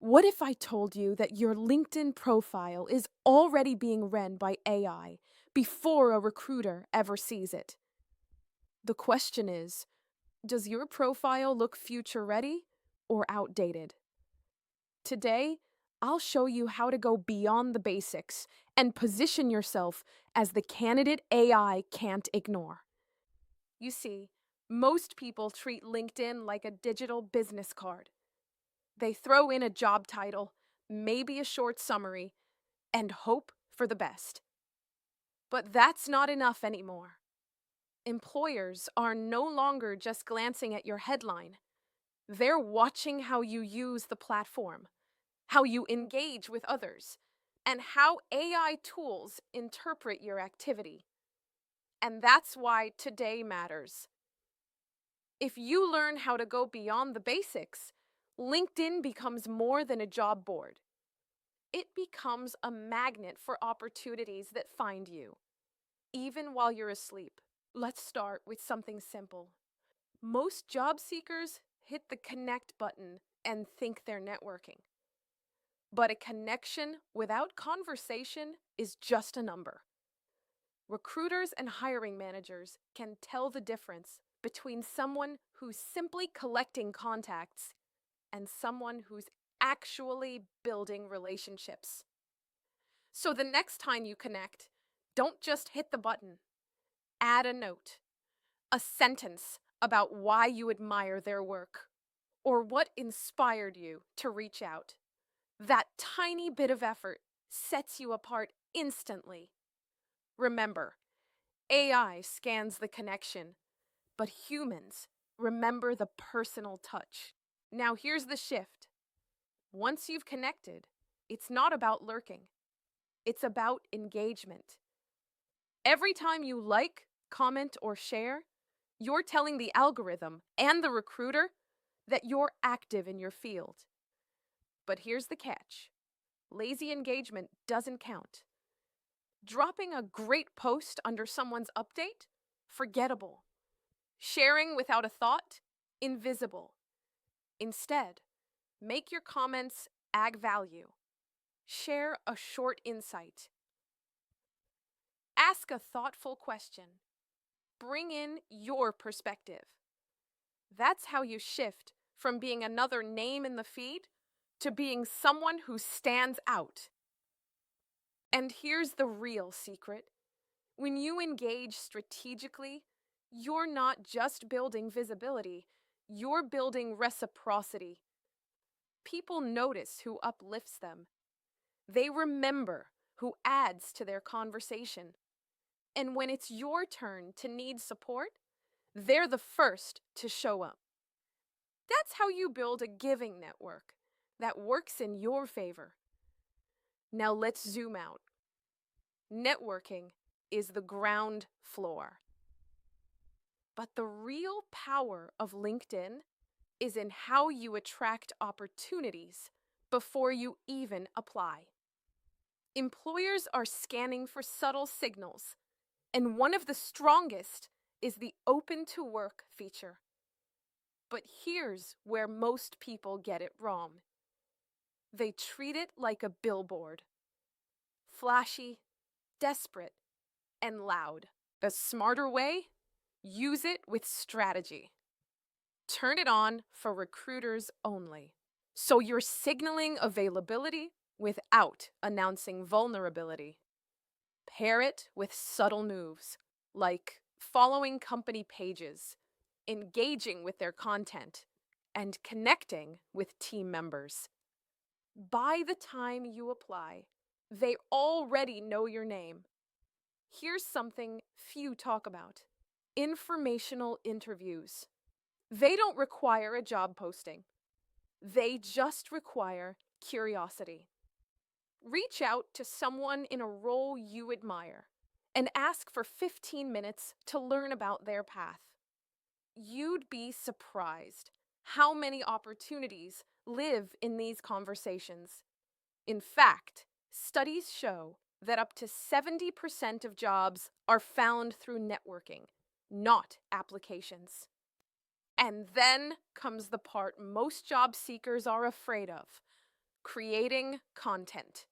What if I told you that your LinkedIn profile is already being ran by AI before a recruiter ever sees it? The question is, does your profile look future ready or outdated? Today, I'll show you how to go beyond the basics and position yourself as the candidate AI can't ignore. You see, most people treat LinkedIn like a digital business card. They throw in a job title, maybe a short summary, and hope for the best. But that's not enough anymore. Employers are no longer just glancing at your headline. They're watching how you use the platform, how you engage with others, and how AI tools interpret your activity. And that's why today matters. If you learn how to go beyond the basics, LinkedIn becomes more than a job board. It becomes a magnet for opportunities that find you, even while you're asleep. Let's start with something simple. Most job seekers hit the connect button and think they're networking. But a connection without conversation is just a number. Recruiters and hiring managers can tell the difference between someone who's simply collecting contacts and someone who's actually building relationships. So the next time you connect, don't just hit the button. Add a note, a sentence about why you admire their work, or what inspired you to reach out. That tiny bit of effort sets you apart instantly. Remember, AI scans the connection, but humans remember the personal touch. Now here's the shift. Once you've connected, it's not about lurking. It's about engagement. Every time you like, comment, or share, you're telling the algorithm and the recruiter that you're active in your field. But here's the catch. Lazy engagement doesn't count. Dropping a great post under someone's update? Forgettable. Sharing without a thought? Invisible. Instead, make your comments add value. Share a short insight. Ask a thoughtful question. Bring in your perspective. That's how you shift from being another name in the feed to being someone who stands out. And here's the real secret. When you engage strategically, you're not just building visibility, you're building reciprocity. People notice who uplifts them. They remember who adds to their conversation. And when it's your turn to need support, they're the first to show up. That's how you build a giving network that works in your favor. Now let's zoom out. Networking is the ground floor. But the real power of LinkedIn is in how you attract opportunities before you even apply. Employers are scanning for subtle signals, and one of the strongest is the open to work feature. But here's where most people get it wrong. They treat it like a billboard. Flashy, desperate, and loud. The smarter way? Use it with strategy. Turn it on for recruiters only. So you're signaling availability without announcing vulnerability. Pair it with subtle moves, like following company pages, engaging with their content, and connecting with team members. By the time you apply, they already know your name. Here's something few talk about. Informational interviews. They don't require a job posting. They just require curiosity. Reach out to someone in a role you admire and ask for 15 minutes to learn about their path. You'd be surprised how many opportunities live in these conversations. In fact, studies show that up to 70% of jobs are found through networking, not applications. And then comes the part most job seekers are afraid of: creating content.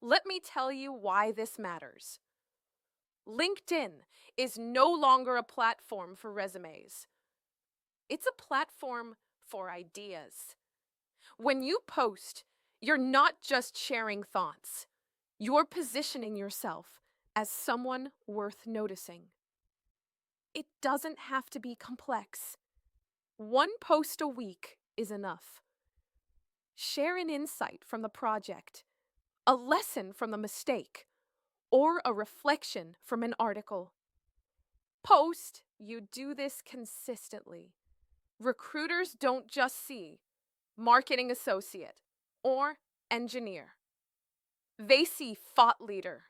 Let me tell you why this matters. LinkedIn is no longer a platform for resumes. It's a platform for ideas. When you post, you're not just sharing thoughts. You're positioning yourself as someone worth noticing. It doesn't have to be complex. One post a week is enough. Share an insight from the project, a lesson from the mistake, or a reflection from an article. Post, you do this consistently. Recruiters don't just see marketing associate or engineer. They see thought leader,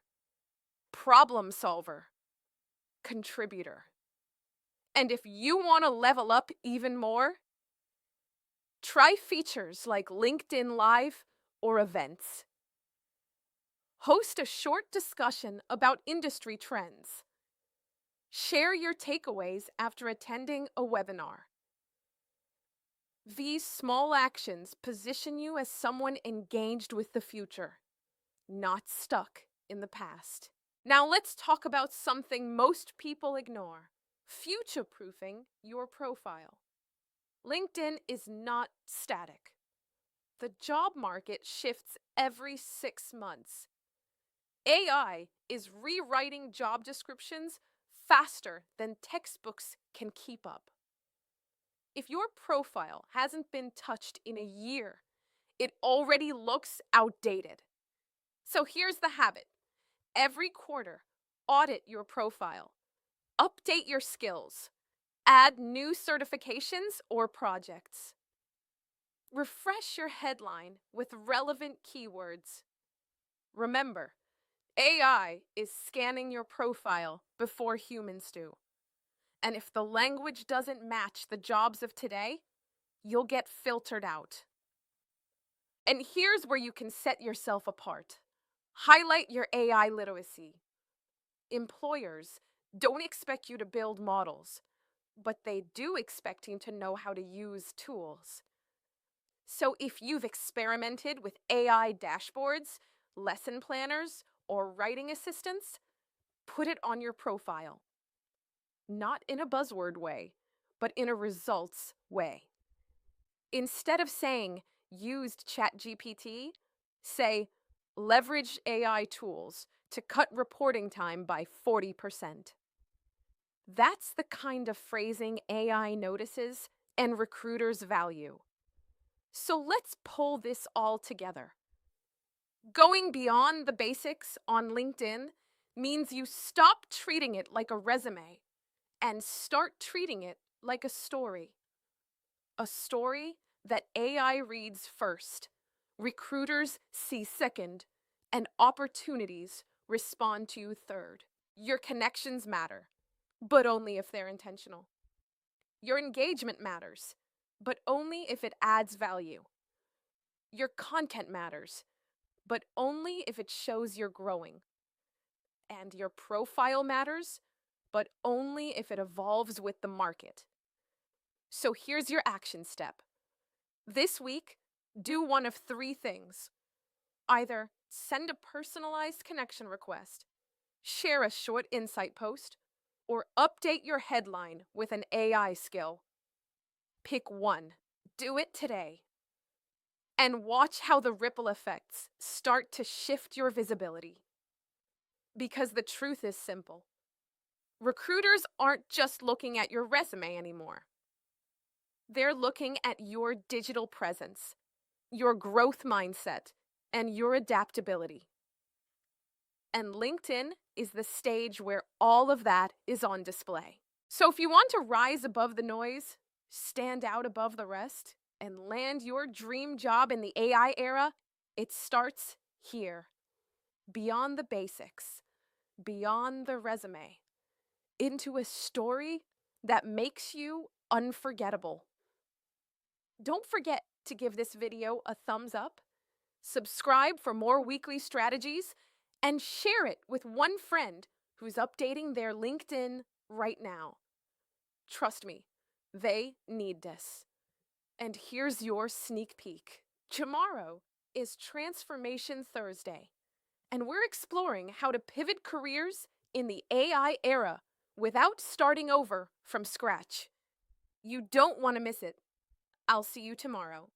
problem solver, contributor. And if you want to level up even more, try features like LinkedIn Live or events. Host a short discussion about industry trends. Share your takeaways after attending a webinar. These small actions position you as someone engaged with the future, not stuck in the past. Now let's talk about something most people ignore: future-proofing your profile. LinkedIn is not static. The job market shifts every 6 months. AI is rewriting job descriptions faster than textbooks can keep up. If your profile hasn't been touched in a year, it already looks outdated. So here's the habit. Every quarter, audit your profile. Update your skills. Add new certifications or projects. Refresh your headline with relevant keywords. Remember, AI is scanning your profile before humans do. And if the language doesn't match the jobs of today, you'll get filtered out. And here's where you can set yourself apart. Highlight your AI literacy. Employers don't expect you to build models, but they do expect you to know how to use tools. So if you've experimented with AI dashboards, lesson planners, or writing assistants, put it on your profile. Not in a buzzword way, but in a results way. Instead of saying, used ChatGPT, say, leveraged AI tools to cut reporting time by 40%. That's the kind of phrasing AI notices and recruiters value. So let's pull this all together. Going beyond the basics on LinkedIn means you stop treating it like a resume and start treating it like a story. A story that AI reads first, recruiters see second, and opportunities respond to third. Your connections matter, but only if they're intentional. Your engagement matters, but only if it adds value. Your content matters, but only if it shows you're growing. And your profile matters, but only if it evolves with the market. So here's your action step. This week, do one of 3 things. Either send a personalized connection request, share a short insight post, or update your headline with an AI skill. Pick one. Do it today. And watch how the ripple effects start to shift your visibility. Because the truth is simple. Recruiters aren't just looking at your resume anymore. They're looking at your digital presence, your growth mindset, and your adaptability. And LinkedIn is the stage where all of that is on display. So if you want to rise above the noise, stand out above the rest, and land your dream job in the AI era, it starts here. Beyond the basics, beyond the resume, into a story that makes you unforgettable. Don't forget to give this video a thumbs up, subscribe for more weekly strategies, and share it with one friend who's updating their LinkedIn right now. Trust me, they need this. And here's your sneak peek. Tomorrow, is Transformation Thursday, and we're exploring how to pivot careers in the AI era without starting over from scratch. You don't want to miss it. I'll see you tomorrow.